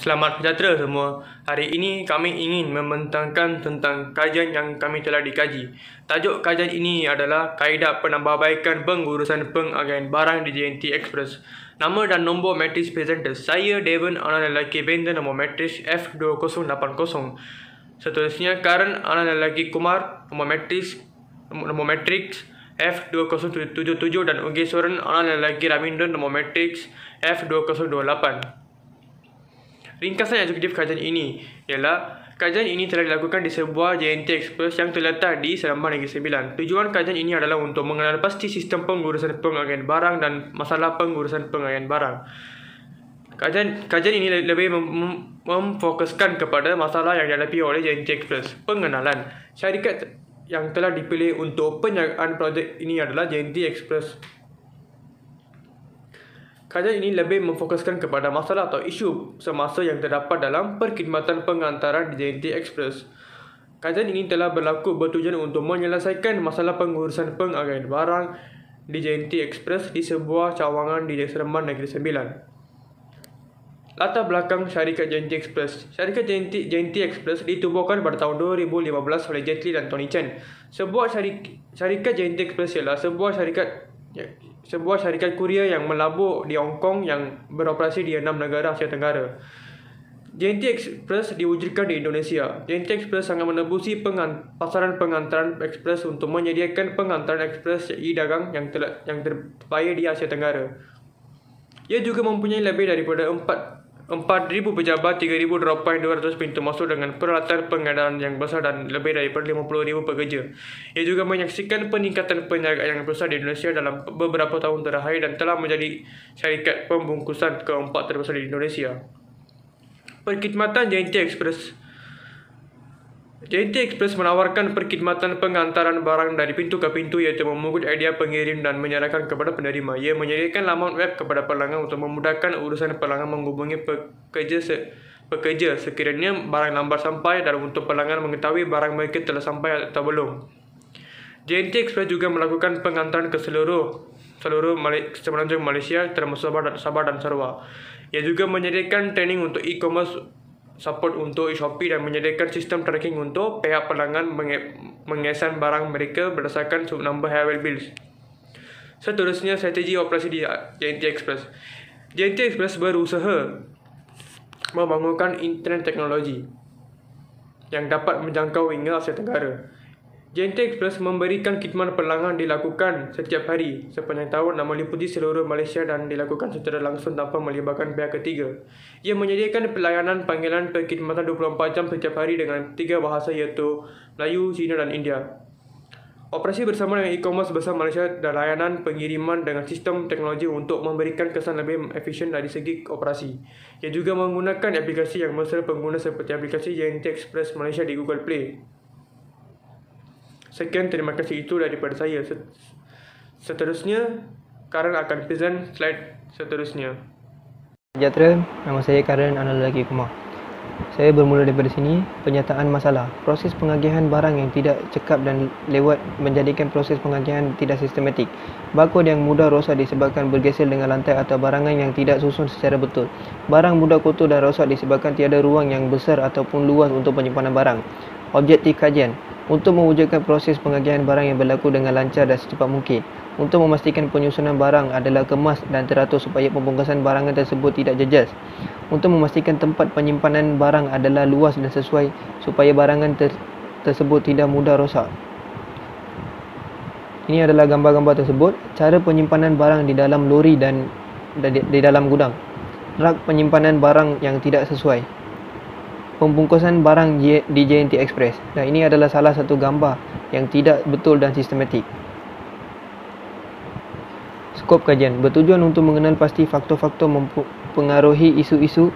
Selamat sejahtera semua. Hari ini kami ingin membentangkan tentang kajian yang kami telah dikaji. Tajuk kajian ini adalah Kaedah Penambahbaikan Pengurusan Pengagihan Barang di JNT Express. Nama dan nombor matris presenter. Saya Devon, anak lelaki vendor nombor matris F2080. Seterusnya Karen, anak lelaki Kumar, nombor matris F2077, dan Ugesoran, anak lelaki Ramindran, nombor matris F2028. Ringkasan eksekutif kajian ini ialah kajian ini telah dilakukan di sebuah JNT Express yang terletak di Seremban Negeri Sembilan. Tujuan kajian ini adalah untuk mengenal pasti sistem pengurusan pengagihan barang dan masalah pengurusan pengagihan barang. Kajian ini lebih memfokuskan kepada masalah yang dihadapi oleh JNT Express. Pengenalan. Syarikat yang telah dipilih untuk penjagaan projek ini adalah JNT Express. Kajian ini lebih memfokuskan kepada masalah atau isu semasa yang terdapat dalam perkhidmatan pengantaran di JNT Express. Kajian ini telah berlaku bertujuan untuk menyelesaikan masalah pengurusan pengagihan barang di JNT Express di sebuah cawangan di Seremban Negeri Sembilan. Latar belakang syarikat JNT Express. Syarikat JNT Express ditubuhkan pada tahun 2015 oleh Jet Li dan Tony Chen. Syarikat JNT Express ialah sebuah syarikat kurier yang melabur di Hong Kong yang beroperasi di 6 negara Asia Tenggara. JNT Express diwujudkan di Indonesia. JNT Express sangat menebusi pasaran pengantaran ekspres untuk menyediakan pengantaran ekspres e-dagang yang terbaik di Asia Tenggara. Ia juga mempunyai lebih daripada 4,000 pejabat, 3,200 pintu masuk dengan peralatan pengadaan yang besar dan lebih daripada 50,000 pekerja. Ia juga menyaksikan peningkatan perniagaan yang besar di Indonesia dalam beberapa tahun terakhir dan telah menjadi syarikat pembungkusan keempat terbesar di Indonesia. Perkhidmatan JNT Express. JNT Express menawarkan perkhidmatan pengantaran barang dari pintu ke pintu, iaitu memungut idea pengirim dan menyerahkan kepada penerima. Ia menyediakan laman web kepada pelanggan untuk memudahkan urusan pelanggan menghubungi pekerja sekiranya barang lambat sampai dan untuk pelanggan mengetahui barang mereka telah sampai atau belum. JNT Express juga melakukan pengantaran ke seluruh semenanjung Malaysia termasuk Sabah dan Sarawak. Ia juga menyediakan training untuk e-commerce, support untuk Shopee dan menyediakan sistem tracking untuk pihak pelanggan mengesan barang mereka berdasarkan number Havel Bills. Seterusnya, strategi operasi di JNT Express. JNT Express berusaha membangunkan internet teknologi yang dapat menjangkau hingga Asia Tenggara. JNT Express memberikan khidmat pelanggan dilakukan setiap hari sepanjang tahun dan meliputi seluruh Malaysia dan dilakukan secara langsung tanpa melibatkan pihak ketiga. Ia menyediakan pelayanan panggilan perkhidmatan 24 jam setiap hari dengan 3 bahasa iaitu Melayu, Cina dan India. Operasi bersama dengan e-commerce besar Malaysia dan layanan pengiriman dengan sistem teknologi untuk memberikan kesan lebih efisien dari segi operasi. Ia juga menggunakan aplikasi yang mesra pengguna seperti aplikasi JNT Express Malaysia di Google Play. Sekian, terima kasih itu daripada saya. Seterusnya, Karen akan present slide seterusnya. Sejahtera, nama saya Karen, anak lelaki Kumar. Saya bermula daripada sini, penyataan masalah. Proses pengagihan barang yang tidak cekap dan lewat menjadikan proses pengagihan tidak sistematik. Barkod yang mudah rosak disebabkan bergeser dengan lantai atau barangan yang tidak susun secara betul. Barang mudah kotor dan rosak disebabkan tiada ruang yang besar ataupun luas untuk penyimpanan barang. Objektif kajian untuk mewujudkan proses pengagihan barang yang berlaku dengan lancar dan secepat mungkin. Untuk memastikan penyusunan barang adalah kemas dan teratur supaya pembungkasan barangan tersebut tidak jejas. Untuk memastikan tempat penyimpanan barang adalah luas dan sesuai supaya barangan tersebut tidak mudah rosak. Ini adalah gambar-gambar tersebut. Cara penyimpanan barang di dalam lori dan di dalam gudang. Rak penyimpanan barang yang tidak sesuai. Pembungkusan barang di JNT Express. Dan ini adalah salah satu gambar yang tidak betul dan sistematik. Skop kajian bertujuan untuk mengenal pasti faktor-faktor mempengaruhi isu-isu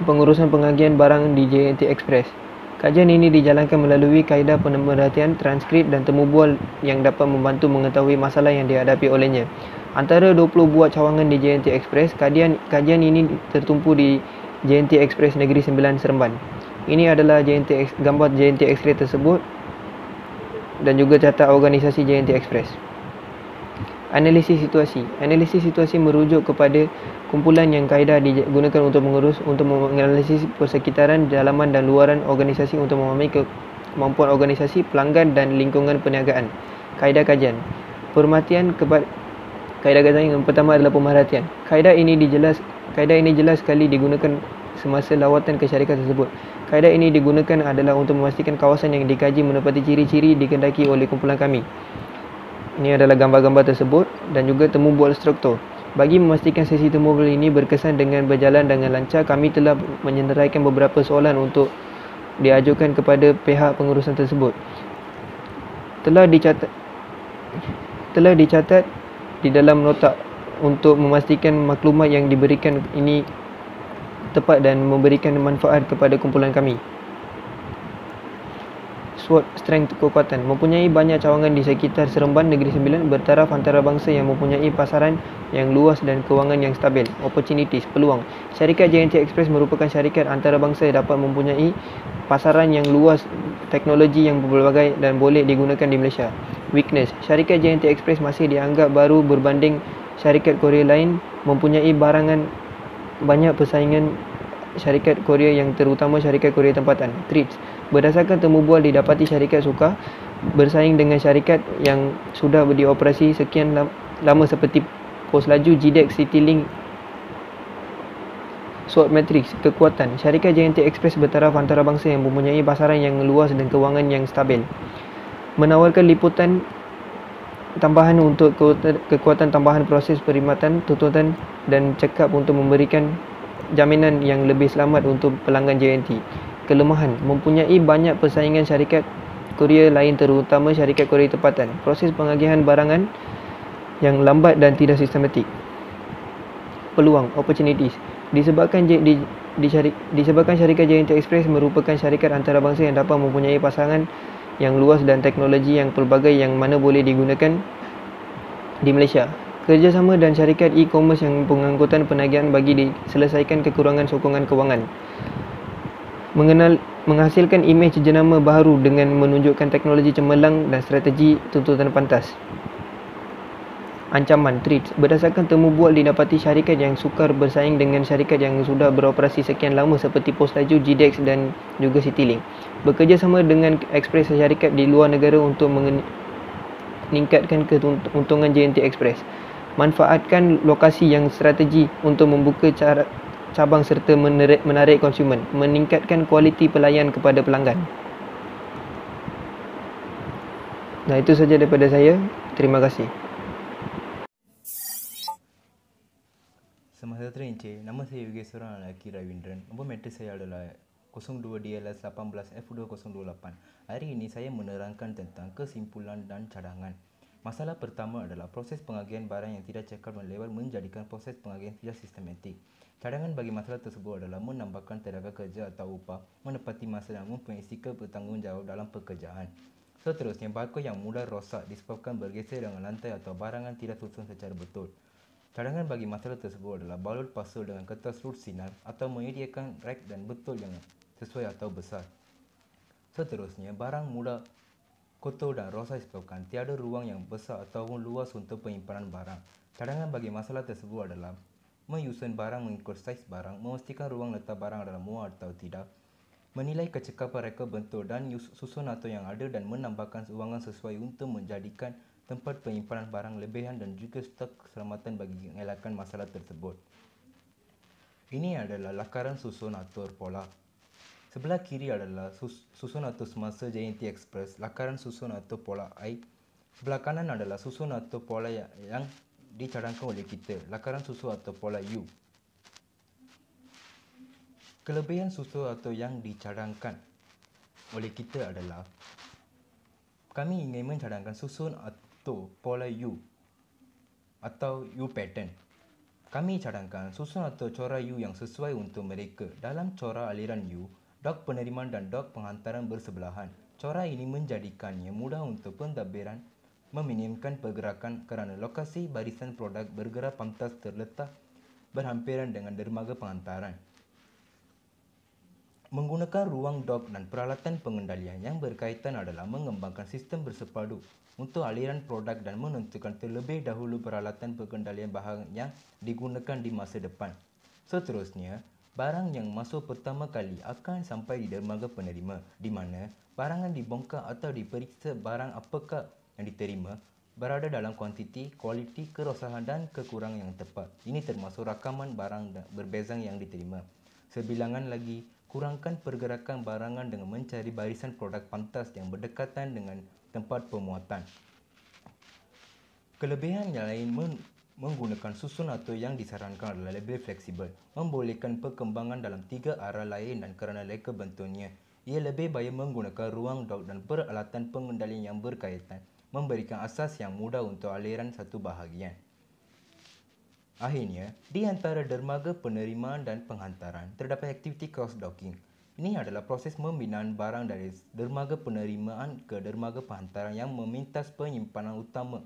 pengurusan pengagihan barang di JNT Express. Kajian ini dijalankan melalui kaedah pemerhatian, transkrip dan temu bual yang dapat membantu mengetahui masalah yang dihadapi olehnya. Antara 20 buah cawangan di JNT Express, kajian ini tertumpu di JNT Express Negeri Sembilan Seremban. Ini adalah gambar JNT Express tersebut dan juga catat organisasi JNT Express. Analisis situasi. Analisis situasi merujuk kepada kumpulan yang kaedah digunakan untuk menganalisis persekitaran, dalaman dan luaran organisasi untuk memahami kemampuan organisasi, pelanggan dan lingkungan perniagaan. Kaedah kajian. Kaedah kajian yang pertama adalah pemerhatian. Kaedah ini jelas sekali digunakan semasa lawatan ke syarikat tersebut. Kaedah ini digunakan adalah untuk memastikan kawasan yang dikaji menepati ciri-ciri dikendaki oleh kumpulan kami. Ini adalah gambar-gambar tersebut dan juga temu bual struktur. Bagi memastikan sesi temu bual ini berkesan dengan berjalan dengan lancar, kami telah menyenteraikan beberapa soalan untuk diajukan kepada pihak pengurusan tersebut. Telah dicatat di dalam nota untuk memastikan maklumat yang diberikan ini tepat dan memberikan manfaat kepada kumpulan kami. SWOT, strength, kekuatan. Mempunyai banyak cawangan di sekitar Seremban Negeri Sembilan, bertaraf antarabangsa yang mempunyai pasaran yang luas dan kewangan yang stabil. Opportunities, peluang. Syarikat JNT Express merupakan syarikat antarabangsa yang dapat mempunyai pasaran yang luas, teknologi yang berbagai dan boleh digunakan di Malaysia. Weakness. Syarikat JNT Express masih dianggap baru berbanding syarikat Korea lain, mempunyai banyak persaingan syarikat Korea yang terutama syarikat Korea tempatan. Threats. Berdasarkan temu bual didapati syarikat sukar bersaing dengan syarikat yang sudah dioperasi sekian lama seperti Pos Laju, GDEX, Citylink. SWOT matrix. Kekuatan. Syarikat JNT Express bertaraf antarabangsa yang mempunyai pasaran yang luas dan kewangan yang stabil. Menawarkan liputan tambahan untuk kekuatan tambahan proses perkhidmatan, tuntutan dan cekap untuk memberikan jaminan yang lebih selamat untuk pelanggan JNT. Kelemahan. Mempunyai banyak persaingan syarikat Korea lain terutama syarikat Korea tempatan. Proses pengagihan barangan yang lambat dan tidak sistematik. Peluang, opportunities. Disebabkan syarikat JNT Express merupakan syarikat antarabangsa yang dapat mempunyai pasaran yang luas dan teknologi yang pelbagai yang mana boleh digunakan di Malaysia. Kerjasama dan syarikat e-commerce yang pengangkutan penagihan bagi diselesaikan kekurangan sokongan kewangan. Menghasilkan imej jenama baharu dengan menunjukkan teknologi cemerlang dan strategi tuntutan pantas. Ancaman, threats. Berdasarkan temu bual didapati syarikat yang sukar bersaing dengan syarikat yang sudah beroperasi sekian lama seperti Pos Laju, GDEX dan juga Citylink. Bekerjasama dengan ekspres syarikat di luar negara untuk meningkatkan keuntungan JNT Express. Manfaatkan lokasi yang strategi untuk membuka cabang serta menarik konsumen, meningkatkan kualiti pelayan kepada pelanggan. Nah, itu saja daripada saya. Terima kasih. Semasa terinci, nama saya Yogi seorang lelaki Ravindran. Nombor meter saya adalah 02DLS18F2028. Hari ini saya menerangkan tentang kesimpulan dan cadangan. Masalah pertama adalah proses pengagihan barang yang tidak cekap dan lewat menjadikan proses pengagihan tidak sistematik. Cadangan bagi masalah tersebut adalah menambahkan tenaga kerja atau upah, menepati masa dan mempunyai sikap bertanggungjawab dalam pekerjaan. Seterusnya, bakul yang mudah rosak disebabkan bergeser dengan lantai atau barangan tidak susun secara betul. Cadangan bagi masalah tersebut adalah balut pasal dengan kertas root sinar atau menyediakan rek dan betul yang sesuai atau besar. Seterusnya, barang mudah kotor dan rosak disebabkan tiada ruang yang besar ataupun luas untuk penyimpanan barang. Cadangan bagi masalah tersebut adalah menyusun barang mengikut saiz barang, memastikan ruang letak barang adalah muat atau tidak, menilai kecekapan reka bentuk dan susun atau yang ada dan menambahkan ruangan sesuai untuk menjadikan tempat penyimpanan barang lebihan dan juga stok keselamatan bagi mengelakkan masalah tersebut. Ini adalah lakaran susun atur pola. Sebelah kiri adalah susun atur semasa JNT Express, lakaran susun atur pola I. Sebelah kanan adalah susun atur pola yang dicadangkan oleh kita, lakaran susun atau pola U. Kelebihan susun atau yang dicadangkan oleh kita adalah kami ingin mencadangkan susun atau pola U atau U pattern. Kami cadangkan susun atau corak U yang sesuai untuk mereka. Dalam corak aliran U, dok penerimaan dan dok penghantaran bersebelahan. Corak ini menjadikannya mudah untuk pentadbiran, meminimkan pergerakan kerana lokasi barisan produk bergerak pantas terletak berhampiran dengan dermaga penghantaran. Menggunakan ruang dock dan peralatan pengendalian yang berkaitan adalah mengembangkan sistem bersepadu untuk aliran produk dan menentukan terlebih dahulu peralatan pengendalian bahan yang digunakan di masa depan. Seterusnya, barang yang masuk pertama kali akan sampai di dermaga penerima, di mana barangan dibongkar atau diperiksa barang apakah yang diterima berada dalam kuantiti, kualiti, kerosahan dan kekurangan yang tepat. Ini termasuk rakaman barang berbeza yang diterima. Sebilangan lagi, kurangkan pergerakan barangan dengan mencari barisan produk pantas yang berdekatan dengan tempat pemuatan. Kelebihan yang lain menggunakan susun atur yang disarankan adalah lebih fleksibel, membolehkan perkembangan dalam 3 arah lain dan kerana leka bentuknya, ia lebih baik menggunakan ruang dock dan peralatan pengendalian yang berkaitan, memberikan asas yang mudah untuk aliran satu bahagian. Akhirnya, di antara dermaga penerimaan dan penghantaran, terdapat aktiviti cross-docking. Ini adalah proses pembinaan barang dari dermaga penerimaan ke dermaga penghantaran yang memintas penyimpanan utama,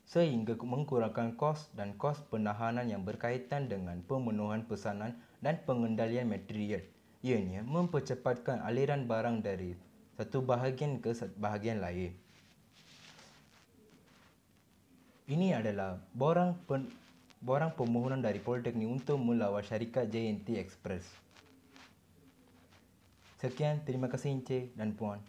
sehingga mengurangkan kos dan kos penahanan yang berkaitan dengan pemenuhan pesanan dan pengendalian material. Ianya mempercepatkan aliran barang dari satu bahagian ke bahagian lain. Ini adalah borang permohonan dari Politeknik untuk melawat syarikat JNT Express. Sekian, terima kasih Encik dan Puan.